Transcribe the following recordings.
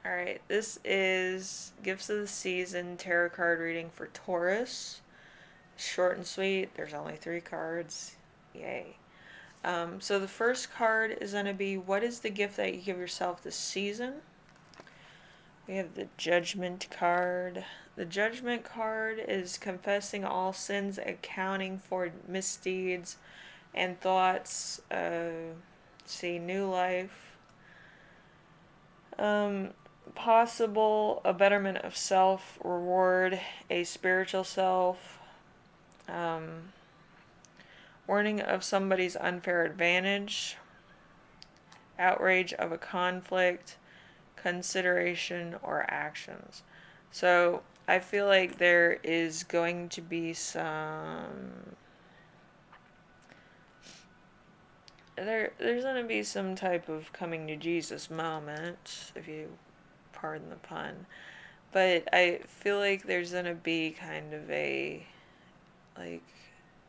Alright, this is Gifts of the Season tarot card reading for Taurus. Short and sweet, there's only 3 cards. Yay. So the first card is going to be, what is the gift that you give yourself this season? We have the Judgment card. The Judgment card is confessing all sins, accounting for misdeeds and thoughts. See, new life. Possible a betterment of self, reward, a spiritual self, um, warning of somebody's unfair advantage, outrage of a conflict, consideration, or actions. So I feel like there is going to be there's going to be some type of coming to Jesus moment, if you pardon the pun. But I feel like there's going to be kind of like,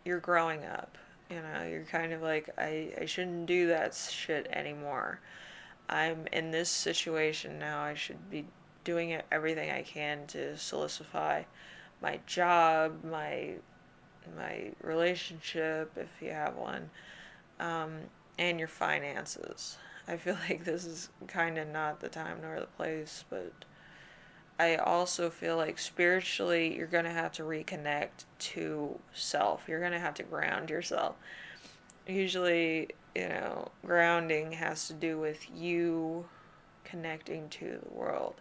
you're growing up. You're kind of like, I shouldn't do that shit anymore. I'm in this situation now. I should be doing everything I can to solidify my job, my relationship, if you have one, um, and your finances. I feel like this is kind of not the time nor the place, but I also feel like spiritually you're going to have to reconnect to self. You're going to have to ground yourself. Usually, grounding has to do with you connecting to the world,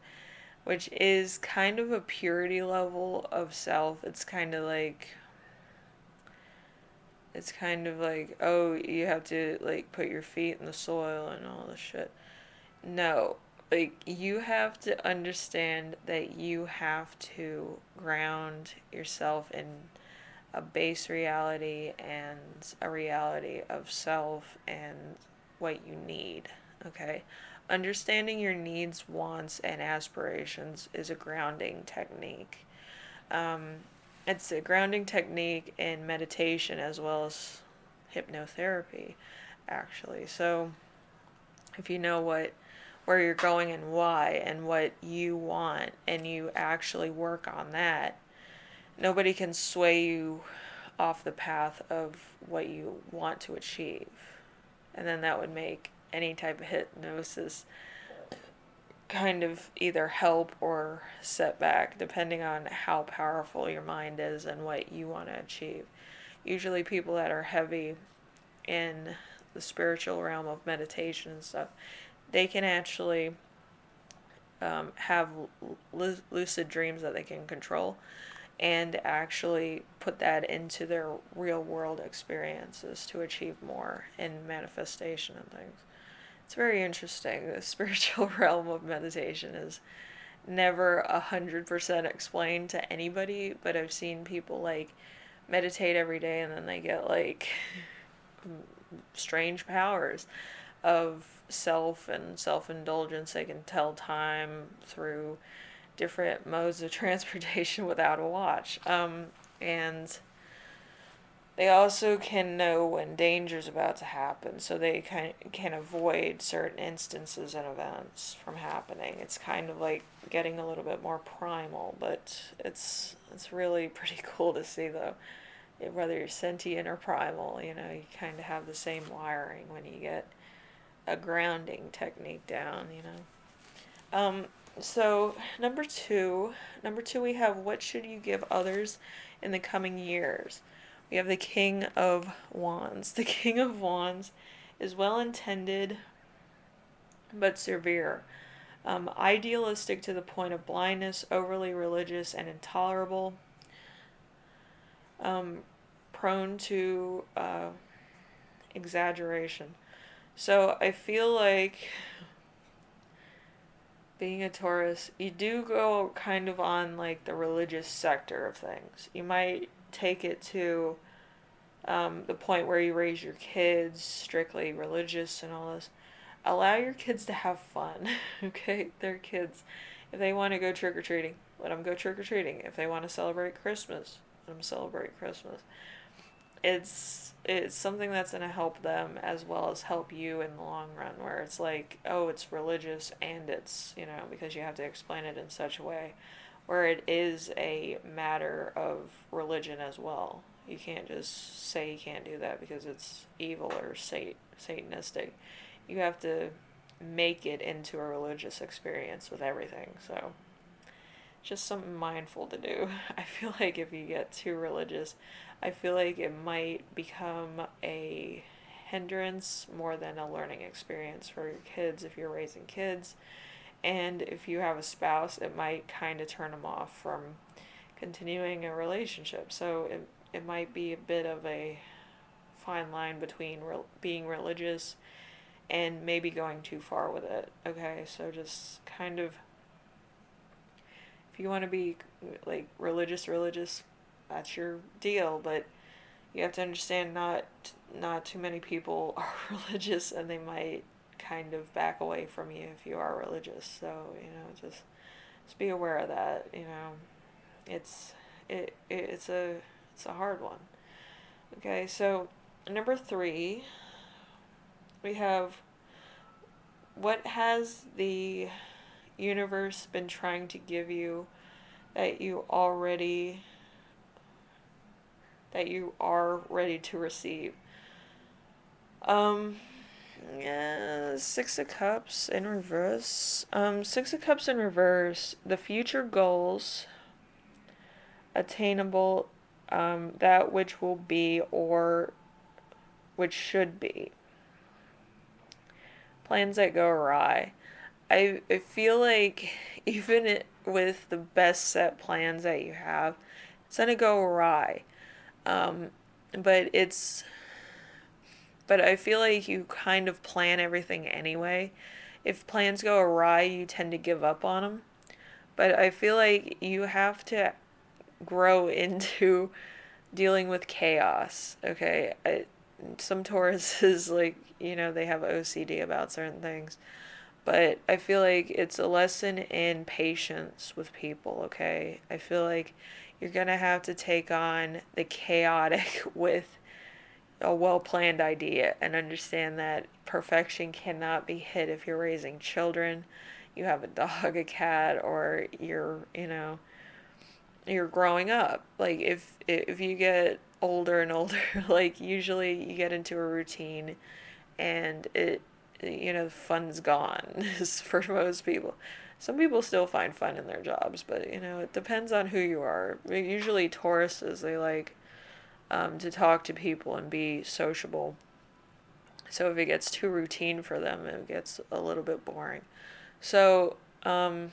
which is kind of a purity level of self. It's kind of like, oh, you have to like put your feet in the soil and all this shit. No, like, you have to understand that you have to ground yourself in a base reality and a reality of self and what you need, okay? Understanding your needs, wants, and aspirations is a grounding technique. Um, it's a grounding technique in meditation as well as hypnotherapy, actually. So, if you know where you're going and why and what you want and you actually work on that, nobody can sway you off the path of what you want to achieve. And then that would make any type of hypnosis kind of either help or setback, depending on how powerful your mind is and what you want to achieve. Usually, people that are heavy in the spiritual realm of meditation and stuff, they can actually have lucid dreams that they can control and actually put that into their real world experiences to achieve more in manifestation and things. It's very interesting. The spiritual realm of meditation is never 100% explained to anybody, but I've seen people like meditate every day and then they get like strange powers of self and self indulgence. They can tell time through different modes of transportation without a watch. And they also can know when danger's about to happen, so they can avoid certain instances and events from happening. It's kind of like getting a little bit more primal, but it's really pretty cool to see, though. Whether you're sentient or primal, you kind of have the same wiring when you get a grounding technique down. So number two, we have, what should you give others in the coming years? We have the King of Wands. The King of Wands is well intended but severe. Idealistic to the point of blindness, overly religious and intolerable. Um, Prone to exaggeration. So I feel like being a Taurus, you do go kind of on like the religious sector of things. You might take it to the point where you raise your kids strictly religious and all this. Allow your kids to have fun, okay? They're kids. If they want to go trick or treating, let them go trick or treating. If they want to celebrate Christmas, let them celebrate Christmas. it's something that's going to help them as well as help you in the long run, where it's like, oh, it's religious and it's, because you have to explain it in such a way where it is a matter of religion as well. You can't just say you can't do that because it's evil or satanistic. You have to make it into a religious experience with everything. So just something mindful to do. I feel like if you get too religious, I feel like it might become a hindrance more than a learning experience for your kids if you're raising kids. And if you have a spouse, it might kind of turn them off from continuing a relationship. So it might be a bit of a fine line between being religious and maybe going too far with it. Okay, so just kind of, if you want to be like religious, that's your deal. But you have to understand not too many people are religious, and they might kind of back away from you if you are religious. So just be aware of that. It's it's a hard one. Okay, so number 3, we have, what has the universe been trying to give you that you are ready to receive? Yeah, Six of Cups in reverse. Six of Cups in reverse. The future goals, attainable, that which will be or which should be. Plans that go awry. I feel like even with the best set plans that you have, it's gonna go awry. Um, but it's but I feel like you kind of plan everything anyway. If plans go awry, you tend to give up on them. But I feel like you have to grow into dealing with chaos. Okay, some Tauruses they have OCD about certain things, but I feel like it's a lesson in patience with people. Okay, I feel like you're gonna have to take on the chaotic with a well planned idea and understand that perfection cannot be hit if you're raising children, you have a dog, a cat, or you're growing up. Like if you get older and older, like usually you get into a routine and the fun's gone for most people. Some people still find fun in their jobs, but it depends on who you are. Usually Tauruses, they like to talk to people and be sociable. So if it gets too routine for them, it gets a little bit boring. So, so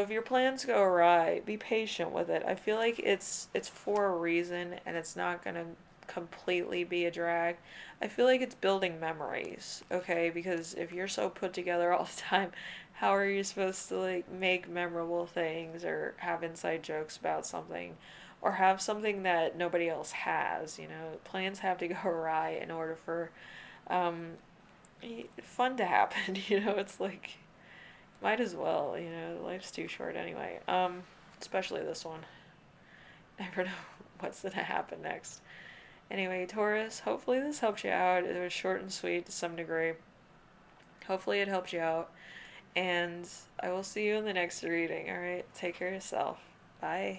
if your plans go awry, be patient with it. I feel like it's for a reason, and it's not gonna completely be a drag. I feel like it's building memories, okay? Because if you're so put together all the time, how are you supposed to like make memorable things or have inside jokes about something or have something that nobody else has, Plans have to go awry in order for um fun to happen, It's like might as well, life's too short anyway. Especially this one. Never know what's gonna happen next. Anyway, Taurus, hopefully this helped you out. It was short and sweet to some degree. Hopefully it helped you out. And I will see you in the next reading, alright? Take care of yourself. Bye.